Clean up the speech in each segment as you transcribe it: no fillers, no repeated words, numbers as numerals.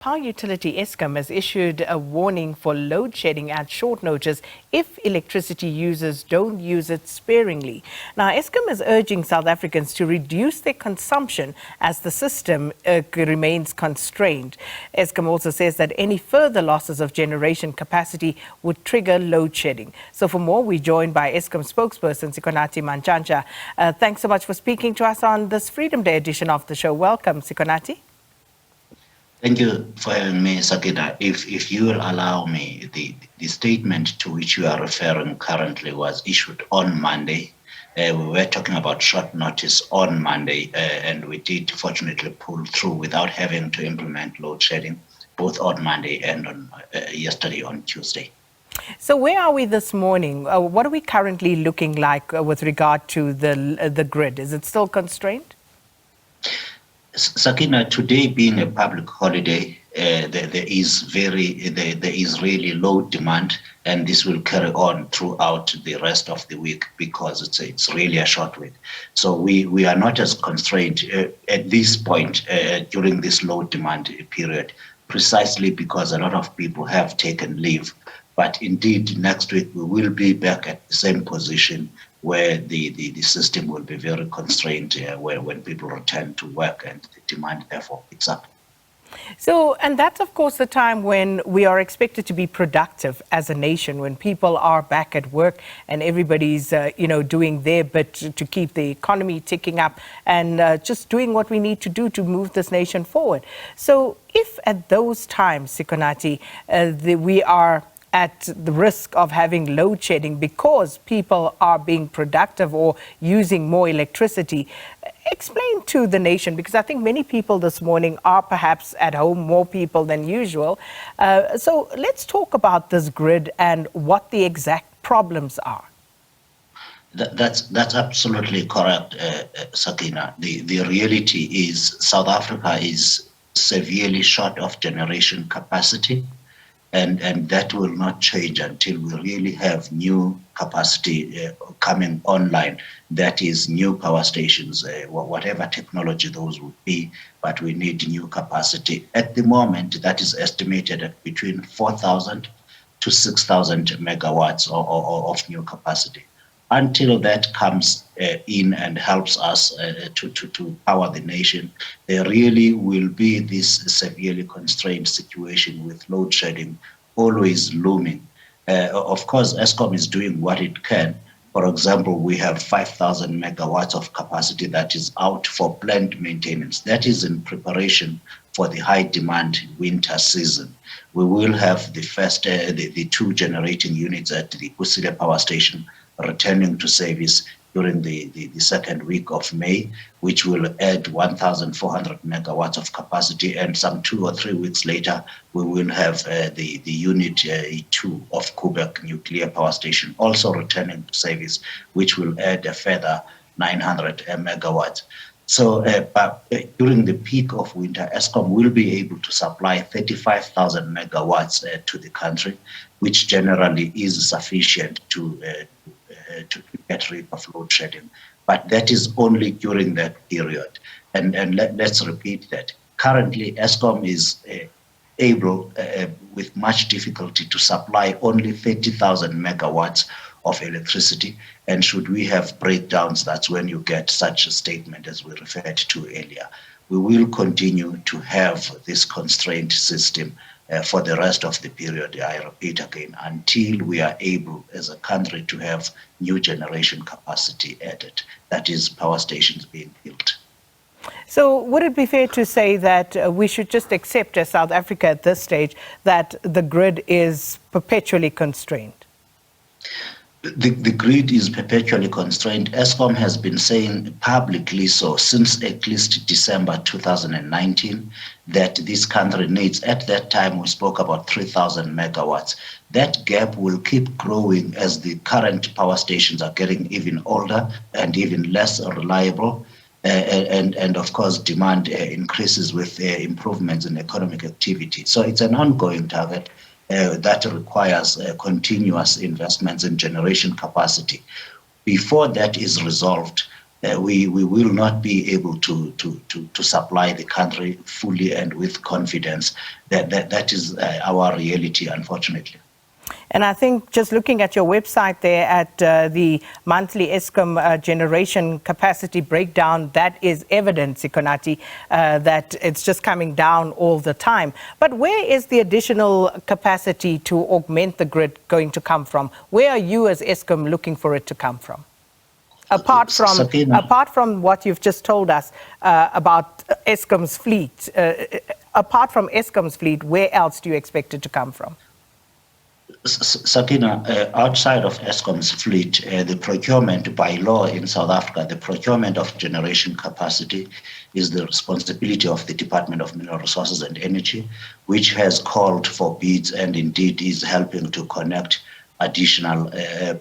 Power utility Eskom has issued a warning for load shedding at short notice if electricity users don't use it sparingly. Now, Eskom is urging South Africans to reduce their consumption as the system remains constrained. Eskom also says that any further losses of generation capacity would trigger load shedding. So for more, we're joined by Eskom spokesperson Sikonathi Mantshantsha. Thanks so much for speaking to us on this Freedom Day edition of the show. Welcome, Sikonathi. Thank you for having me, Sakina. If you will allow me, the statement to which you are referring currently was issued on Monday. We were talking about short notice on Monday, and we did fortunately pull through without having to implement load shedding, both on Monday and on yesterday on Tuesday. So where are we this morning? What are we currently looking like with regard to the grid? Is it still constrained? Sakina, today being a public holiday, there is really low demand, and this will carry on throughout the rest of the week because it's really a short week. So we are not as constrained at this point during this low demand period, precisely because a lot of people have taken leave. But indeed, next week we will be back at the same position where the system will be very constrained when people return to work and the demand therefore picks up. So, and that's of course the time when we are expected to be productive as a nation, when people are back at work and everybody's, doing their bit to keep the economy ticking up and just doing what we need to do to move this nation forward. So if at those times, Sikonathi, we are at the risk of having load shedding because people are being productive or using more electricity. Explain to the nation, because I think many people this morning are perhaps at home, more people than usual. So let's talk about this grid and what the exact problems are. That's absolutely correct, Sakina. The reality is South Africa is severely short of generation capacity. And that will not change until we really have new capacity coming online. That is new power stations, whatever technology those would be, but we need new capacity. At the moment, that is estimated at between 4,000 to 6,000 megawatts of new capacity. Until that comes in and helps us to power the nation, there really will be this severely constrained situation with load shedding always looming. Of course, Eskom is doing what it can. For example, we have 5,000 megawatts of capacity that is out for planned maintenance. That is in preparation for the high demand winter season. We will have the first, the two generating units at the Kusile power station returning to service during the second week of May, which will add 1,400 megawatts of capacity. And some 2 or 3 weeks later, we will have the unit 2 of Quebec nuclear power station also returning to service, which will add a further 900 megawatts. So during the peak of winter, Eskom will be able to supply 35,000 megawatts to the country, which generally is sufficient to get rid of load shedding. But that is only during that period. And let's repeat that. Currently, Eskom is able, with much difficulty, to supply only 30,000 megawatts of electricity. And should we have breakdowns, that's when you get such a statement as we referred to earlier. We will continue to have this constrained system for the rest of the period, I repeat again, until we are able as a country to have new generation capacity added, that is power stations being built. So would it be fair to say that we should just accept as South Africa at this stage that the grid is perpetually constrained? The grid is perpetually constrained. Eskom has been saying publicly so since at least December 2019 that this country needs, at that time we spoke about 3,000 megawatts. That gap will keep growing as the current power stations are getting even older and even less reliable. And of course, demand increases with improvements in economic activity. So it's an ongoing target that requires continuous investments in generation capacity. Before that is resolved, we will not be able to supply the country fully and with confidence. That is our reality, unfortunately. And I think just looking at your website there at the monthly Eskom generation capacity breakdown, that is evident, Sikonathi, that it's just coming down all the time. But where is the additional capacity to augment the grid going to come from? Where are you as Eskom looking for it to come from? Apart from what you've just told us about Eskom's fleet, apart from Eskom's fleet, where else do you expect it to come from? Sakina, outside of Eskom's fleet, the procurement by law in South Africa, the procurement of generation capacity is the responsibility of the Department of Mineral Resources and Energy, which has called for bids and indeed is helping to connect additional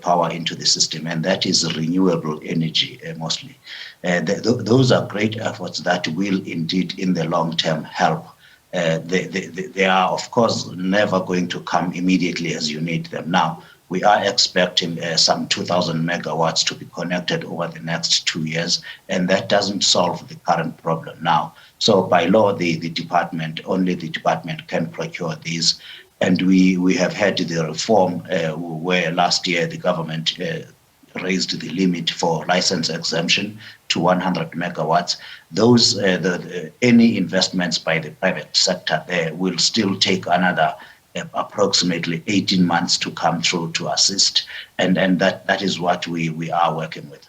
power into the system, and that is renewable energy mostly. Those are great efforts that will indeed in the long term help. They are, of course, never going to come immediately as you need them. Now, we are expecting some 2,000 megawatts to be connected over the next 2 years, and that doesn't solve the current problem now. So by law, only the department can procure these. And we have had the reform where last year the government raised the limit for license exemption to 100 megawatts. Those any investments by the private sector there will still take another approximately 18 months to come through to assist, and that is what we are working with.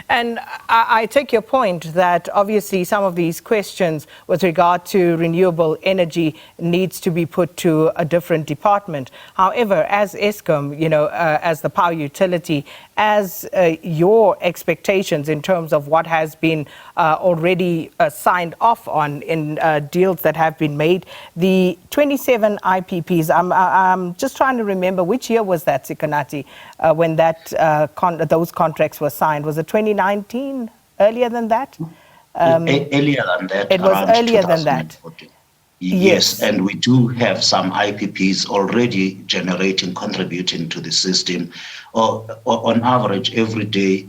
And I take your point that obviously some of these questions with regard to renewable energy needs to be put to a different department. However, as Eskom, as the power utility, as your expectations in terms of what has been already signed off on in deals that have been made, the 27 IPPs, I'm just trying to remember, which year was that, Sikonathi, when those contracts were signed? Was it 2019? Earlier than that? Earlier than that. It was earlier than that. Yes, and we do have some IPPs already contributing to the system. On average, every day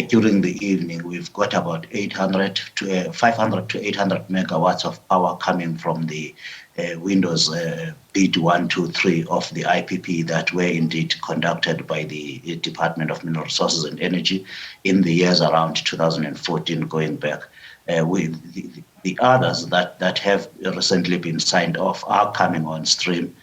during the evening, we've got about 500 to 800 megawatts of power coming from the windows bid 1, 2, 3 of the IPP that were indeed conducted by the Department of Mineral Resources and Energy in the years around 2014 going back. The others that have recently been signed off are coming on stream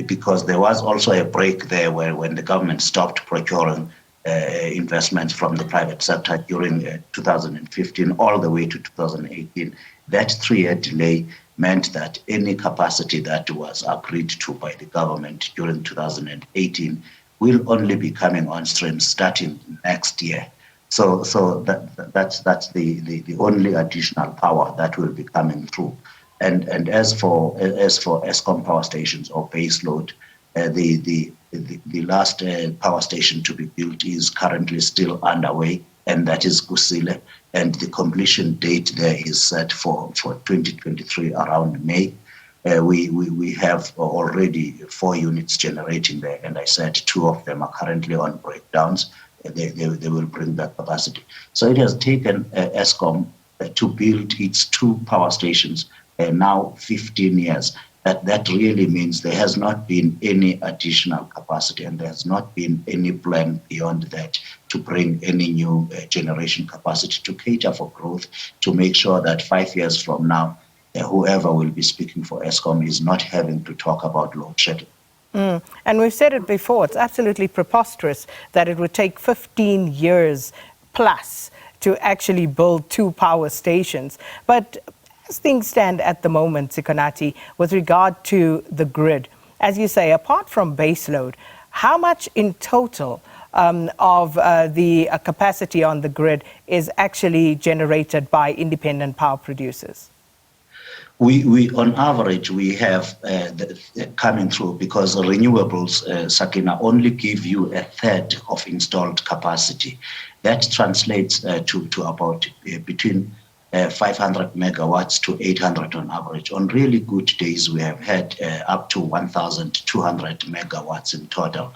because there was also a break there when the government stopped procuring investments from the private sector during 2015 all the way to 2018. That 3-year delay meant that any capacity that was agreed to by the government during 2018 will only be coming on stream starting next year. So that's the only additional power that will be coming through. And as for Eskom power stations or base load, the last power station to be built is currently still underway, and that is Kusile. And the completion date there is set for 2023 around May. We have already 4 units generating there, and I said 2 of them are currently on breakdowns. They will bring that capacity. So it has taken Eskom to build its 2 power stations now 15 years. That really means there has not been any additional capacity, and there has not been any plan beyond that to bring any new generation capacity to cater for growth, to make sure that 5 years from now, whoever will be speaking for Eskom is not having to talk about load shedding. And we've said it before, it's absolutely preposterous that it would take 15 years plus to actually build 2 power stations. But as things stand at the moment, Sikonathi, with regard to the grid, as you say, apart from baseload, how much in total of the capacity on the grid is actually generated by independent power producers? We on average, we have coming through, because renewables, Sakina, only give you 1/3 of installed capacity. That translates to about between 500 megawatts to 800 on average. On really good days, we have had up to 1,200 megawatts in total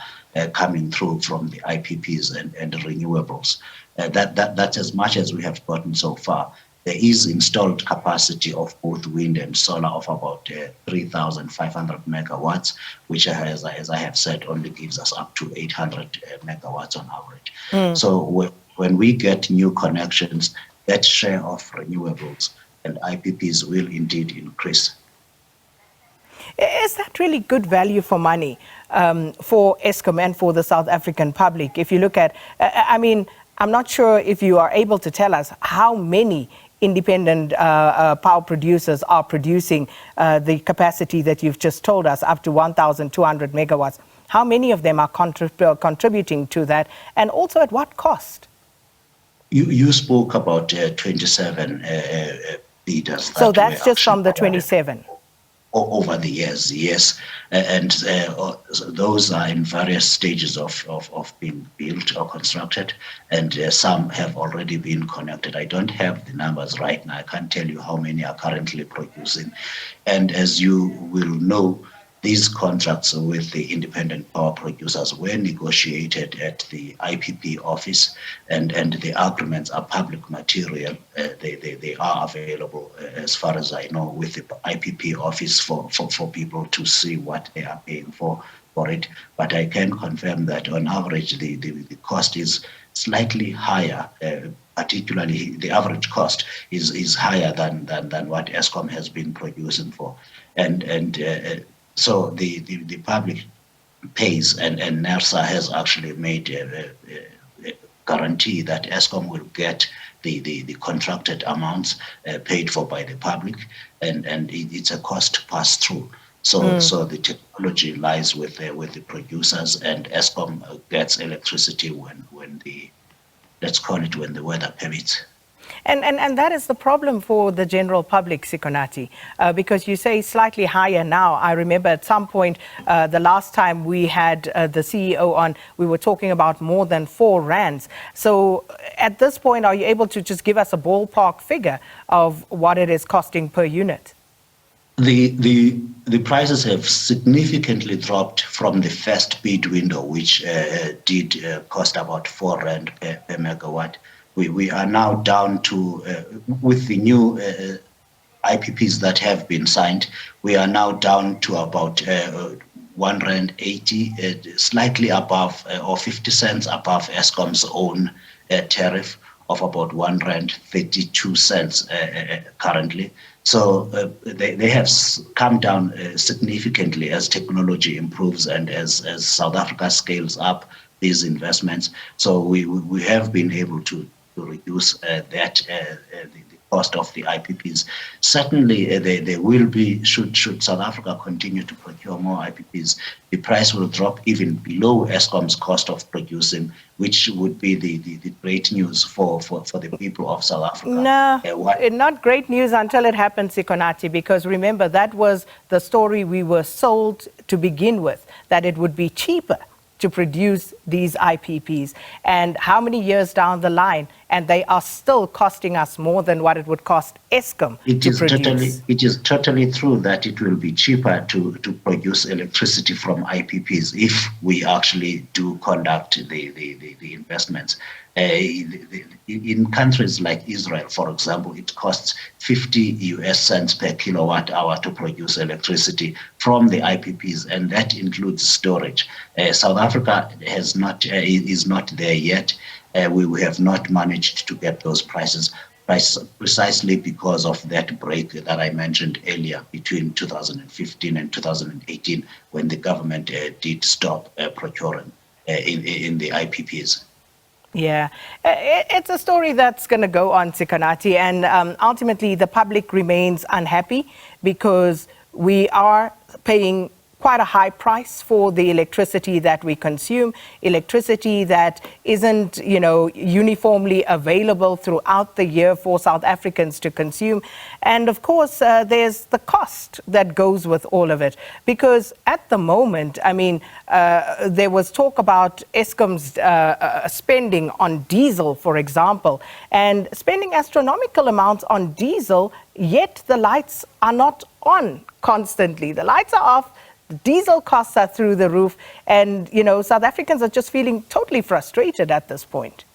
coming through from the IPPs and renewables. That's as much as we have gotten so far. There is installed capacity of both wind and solar of about 3,500 megawatts, which, as I have said, only gives us up to 800 megawatts on average. So when we get new connections, that share of renewables and IPPs will indeed increase. Is that really good value for money for Eskom and for the South African public? If you look at, I mean, I'm not sure if you are able to tell us how many independent power producers are producing the capacity that you've just told us, up to 1,200 megawatts. How many of them are contributing to that, and also at what cost? You spoke about 27 bidders. So that's just from the 27? Over the years, yes. And those are in various stages of being built or constructed, and some have already been connected. I don't have the numbers right now. I can't tell you how many are currently producing. And as you will know, these contracts with the independent power producers were negotiated at the IPP office, and the agreements are public material. They are available, as far as I know, with the IPP office for people to see what they are paying for it. But I can confirm that on average, the cost is slightly higher. Particularly, the average cost is higher than what Eskom has been producing for, and so the public pays, and NERSA has actually made a guarantee that Eskom will get the contracted amounts paid for by the public, and it's a cost pass through. So the technology lies with the producers, and Eskom gets electricity when the, let's call it, when the weather permits. And that is the problem for the general public, Sikonathi, because you say slightly higher now. I remember at some point, the last time we had the CEO on, we were talking about more than 4 rands. So at this point, are you able to just give us a ballpark figure of what it is costing per unit? The prices have significantly dropped from the first bid window, which did cost about 4 rand per megawatt. We are now down to, with the new IPPs that have been signed, we are now down to about 1 rand 80, slightly above or 50 cents above Eskom's own tariff of about 1 rand 32 cents currently. So they have come down significantly as technology improves and as South Africa scales up these investments. So we have been able to reduce the cost of the IPPs. Certainly, there will be, should South Africa continue to procure more IPPs, the price will drop even below Eskom's cost of producing, which would be the great news for the people of South Africa. No, not great news until it happens, Sikonathi, because remember, that was the story we were sold to begin with, that it would be cheaper to produce these IPPs. And how many years down the line, and they are still costing us more than what it would cost Eskom to produce. It is totally true that it will be cheaper to produce electricity from IPPs if we actually do conduct the investments. In countries like Israel, for example, it costs 50 US cents per kilowatt hour to produce electricity from the IPPs, and that includes storage. South Africa is not there yet. We have not managed to get those prices precisely because of that break that I mentioned earlier between 2015 and 2018, when the government did stop procuring in the IPPs. Yeah, it's a story that's going to go on, Sikonathi, and ultimately the public remains unhappy because we are paying quite a high price for the electricity that we consume, electricity that isn't, uniformly available throughout the year for South Africans to consume. And of course, there's the cost that goes with all of it. Because at the moment, there was talk about Eskom's spending on diesel, for example, and spending astronomical amounts on diesel, yet the lights are not on constantly. The lights are off. Diesel costs are through the roof, and South Africans are just feeling totally frustrated at this point.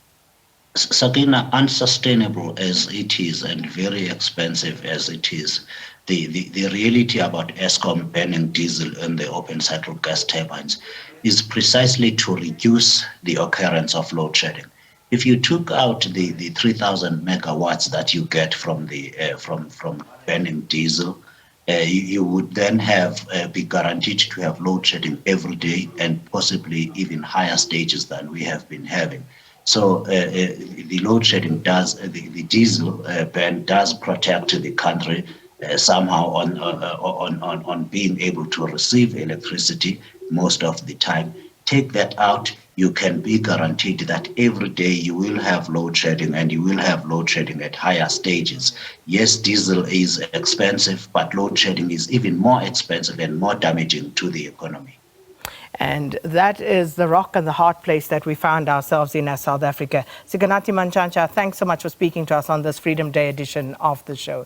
Sakina, unsustainable as it is and very expensive as it is, the reality about Eskom banning diesel in the open cycle gas turbines is precisely to reduce the occurrence of load shedding. If you took out the 3,000 megawatts that you get from from burning diesel, you would then have be guaranteed to have load shedding every day and possibly even higher stages than we have been having. So the load shedding does, the diesel ban does protect the country somehow on being able to receive electricity most of the time. Take that out, you can be guaranteed that every day you will have load shedding, and you will have load shedding at higher stages. Yes, diesel is expensive, but load shedding is even more expensive and more damaging to the economy. And that is the rock and the hard place that we found ourselves in as South Africa. Sikonathi Mantshantsha, thanks so much for speaking to us on this Freedom Day edition of the show.